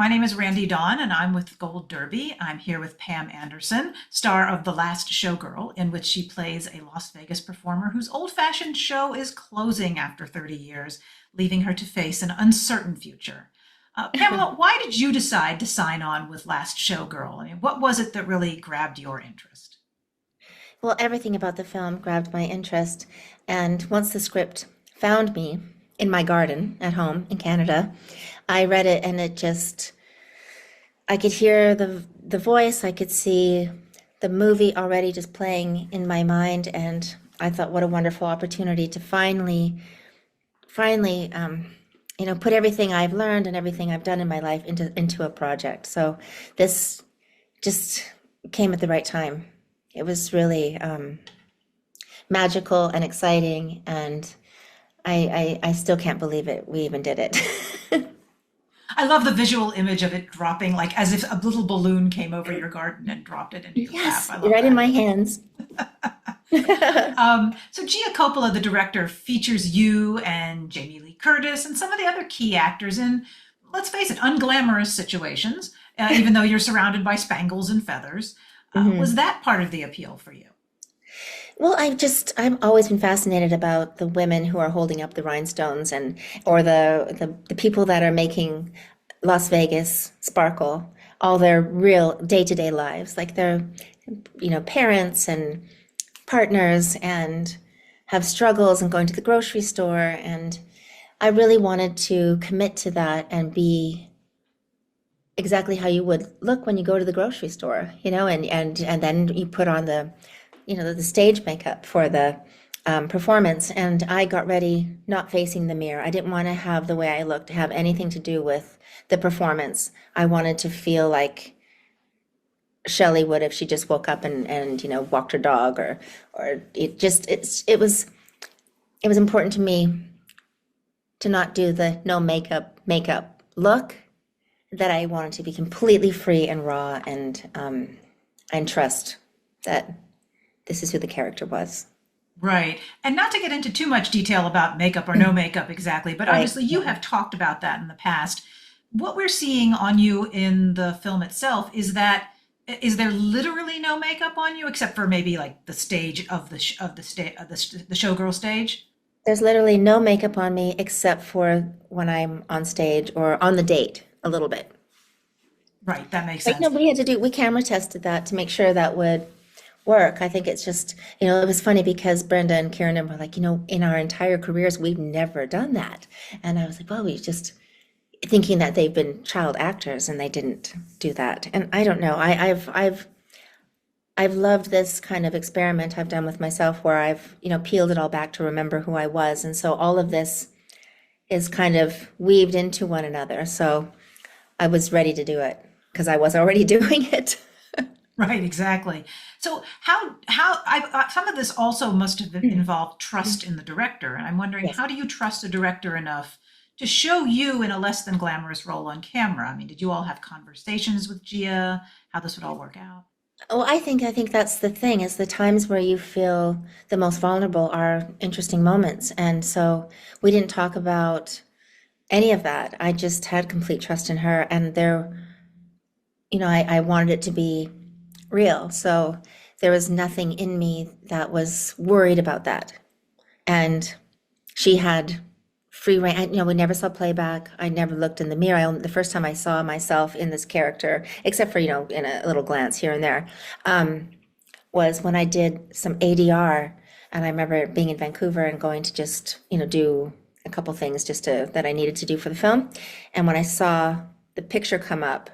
My name is Randee Dawn, and I'm with Gold Derby. I'm here with Pam Anderson, star of The Last Showgirl, in which she plays a Las Vegas performer whose old-fashioned show is closing after 30 years, leaving her to face an uncertain future. Pamela, why did you decide to sign on with Last Showgirl? I mean, what was it that really grabbed your interest? Well, everything about the film grabbed my interest, and once the script found me in my garden at home in Canada, I read it and I could hear the voice, I could see the movie already just playing in my mind, and I thought what a wonderful opportunity to finally put everything I've learned and everything I've done in my life into a project. So this just came at the right time. It was really magical and exciting, and I still can't believe it. We even did it. I love the visual image of it dropping, like as if a little balloon came over your garden and dropped it into your lap. Yes, I love right in that. my hands. So Gia Coppola, the director, features you and Jamie Lee Curtis and some of the other key actors in, let's face it, unglamorous situations, even though you're surrounded by spangles and feathers. Was Mhm. that part of the appeal for you? Well, I've always been fascinated about the women who are holding up the rhinestones or the people that are making Las Vegas sparkle, all their real day-to-day lives, like they're parents and partners and have struggles and going to the grocery store. And I really wanted to commit to that and be exactly how you would look when you go to the grocery store, and then you put on the stage makeup for the performance. And I got ready not facing the mirror. I didn't want to have the way I looked to have anything to do with the performance. I wanted to feel like Shelley would if she just woke up and walked her dog, or it was important to me to not do the no makeup look, that I wanted to be completely free and raw, and trust that this is who the character was. Right. And not to get into too much detail about makeup or no makeup exactly, but Right. obviously you have talked about that in the past. What we're seeing on you in the film itself is there literally no makeup on you except for maybe like the stage of the showgirl stage? There's literally no makeup on me except for when I'm on stage or on the date a little bit. Right, that makes Like, sense. we camera tested that to make sure that would work. I think it's just, it was funny because Brenda and Kieran were like, in our entire careers, we've never done that. And I was like, well, we just thinking that they've been child actors and they didn't do that. And I don't know. I've loved this kind of experiment I've done with myself where I've peeled it all back to remember who I was. And so all of this is kind of weaved into one another. So I was ready to do it because I was already doing it. Right, exactly. So some of this also must have involved trust in the director, and I'm wondering, Yes. how do you trust a director enough to show you in a less than glamorous role on camera? I mean, did you all have conversations with Gia, how this would all work out? Oh, I think that's the thing, is the times where you feel the most vulnerable are interesting moments. And so we didn't talk about any of that. I just had complete trust in her, and I wanted it to be real. So there was nothing in me that was worried about that. And she had free reign. We never saw playback. I never looked in the mirror. The first time I saw myself in this character, except for, in a little glance here and there, was when I did some ADR. And I remember being in Vancouver and going to just, do a couple things that I needed to do for the film. And when I saw the picture come up,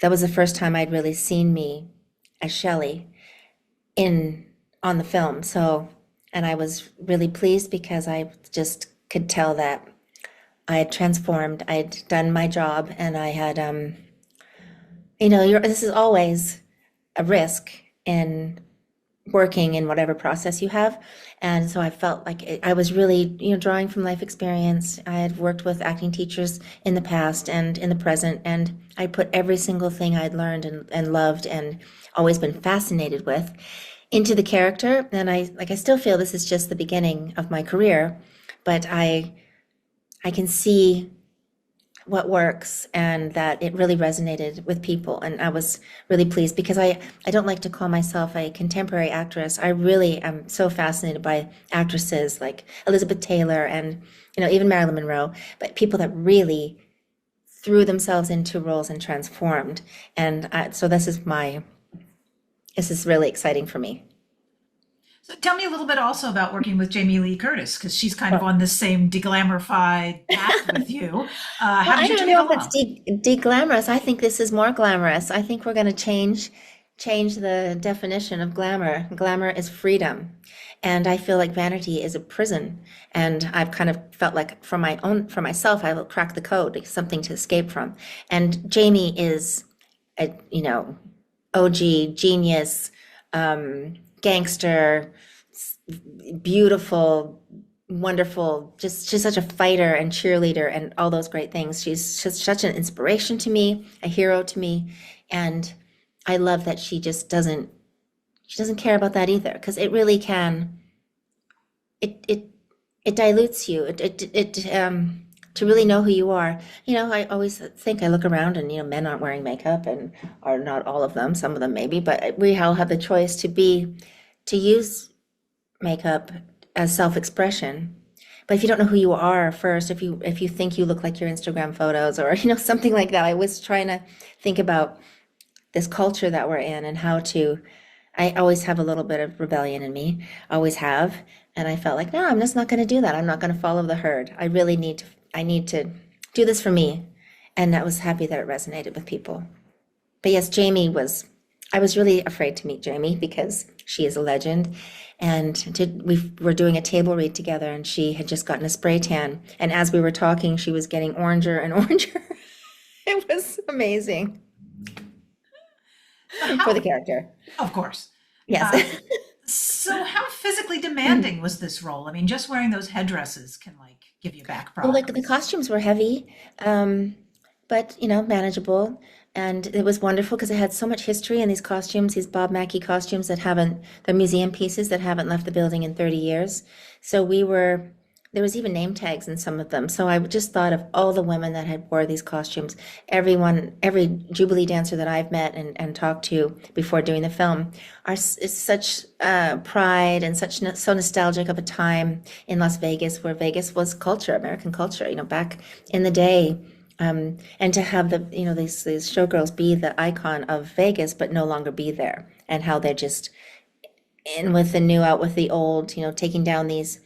that was the first time I'd really seen me as Shelley in on the film. So, and I was really pleased because I just could tell that I had transformed. I had done my job, and I had, this is always a risk in working in whatever process you have. And so I felt like I was really, drawing from life experience. I had worked with acting teachers in the past and in the present, and I put every single thing I'd learned and loved and always been fascinated with into the character. And I still feel this is just the beginning of my career, but I can see what works, and that it really resonated with people. And I was really pleased because I don't like to call myself a contemporary actress. I really am so fascinated by actresses like Elizabeth Taylor and, even Marilyn Monroe, but people that really threw themselves into roles and transformed. And so this is really exciting for me. So tell me a little bit also about working with Jamie Lee Curtis, because she's kind of on this same deglamorified path with you. Well, How I did you don't two get know if it's along? de-glamorous. I think this is more glamorous. I think we're going to change the definition of glamour. Glamour is freedom. And I feel like vanity is a prison. And I've kind of felt like for myself, I will crack the code, like something to escape from. And Jamie is a, OG genius, gangster, beautiful, wonderful, just she's such a fighter and cheerleader and all those great things. She's just such an inspiration to me, a hero to me, and I love that she doesn't care about that either because it really can it it dilutes you. It to really know who you are. I always think I look around and men aren't wearing makeup and are not all of them, some of them maybe, but we all have the choice to use makeup as self-expression. But if you don't know who you are first, if you think you look like your Instagram photos or something like that, I was trying to think about this culture that we're in and how to. I always have a little bit of rebellion in me, always have, and I felt like no, I'm just not going to do that. I'm not going to follow the herd. I need to do this for me, and I was happy that it resonated with people. But yes, I was really afraid to meet Jamie because she is a legend. And we were doing a table read together, and she had just gotten a spray tan. And as we were talking, she was getting oranger and oranger. It was amazing So for the how, character. of course. Yes. Uh, so how physically demanding was this role? I mean, just wearing those headdresses can like give you back Well, like the problems. costumes were heavy, um, but manageable. And it was wonderful because it had so much history in these costumes, these Bob Mackie costumes they're museum pieces that haven't left the building in 30 years. So there was even name tags in some of them. So I just thought of all the women that had wore these costumes. Every Jubilee dancer that I've met and talked to before doing the film is such pride and so nostalgic of a time in Las Vegas where Vegas was culture, American culture, back in the day. And to have these showgirls be the icon of Vegas, but no longer be there, and how they're just in with the new, out with the old, taking down these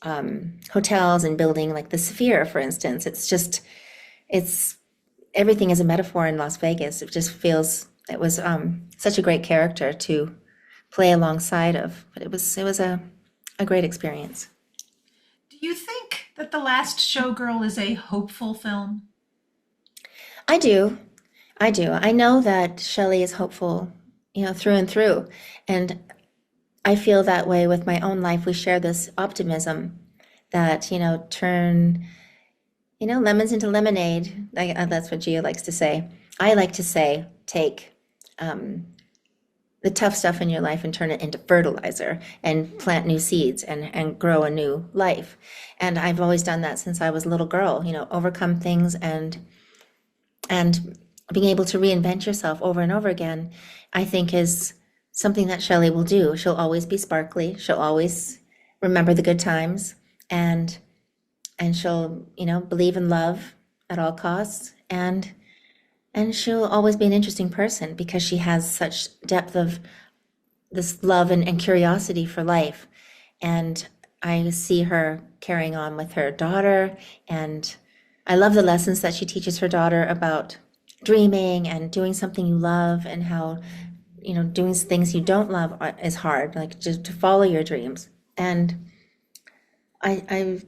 hotels and building like the Sphere, for instance. It's everything is a metaphor in Las Vegas. It was such a great character to play alongside of, but it was a great experience. Do you think that The Last Showgirl is a hopeful film? I do. I do. I know that Shelley is hopeful, through and through. And I feel that way with my own life. We share this optimism that, turn, lemons into lemonade. That's what Gia likes to say. I like to say, take the tough stuff in your life and turn it into fertilizer and plant new seeds and grow a new life. And I've always done that since I was a little girl, overcome things and being able to reinvent yourself over and over again, I think is something that Shelley will do. She'll always be sparkly. She'll always remember the good times and she'll, believe in love at all costs and she'll always be an interesting person because she has such depth of this love and curiosity for life. And I see her carrying on with her daughter, and I love the lessons that she teaches her daughter about dreaming and doing something you love, and how, doing things you don't love is hard, like just to follow your dreams. And I, I,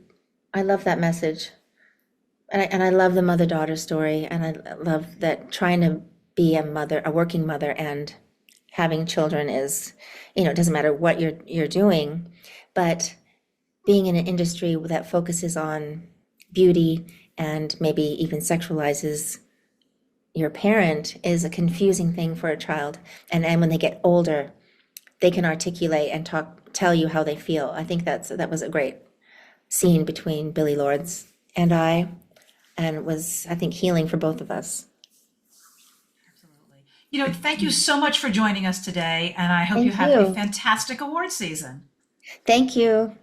I love that message. And I love the mother-daughter story, and I love that trying to be a mother, a working mother, and having children is, it doesn't matter what you're doing, but being in an industry that focuses on beauty and maybe even sexualizes your parent is a confusing thing for a child. And when they get older, they can articulate and tell you how they feel. I think that was a great scene between Billy Lords and I. and was, I think, healing for both of us. Absolutely. Thank you so much for joining us today, and I hope you Thank have a you. fantastic award season. Thank you.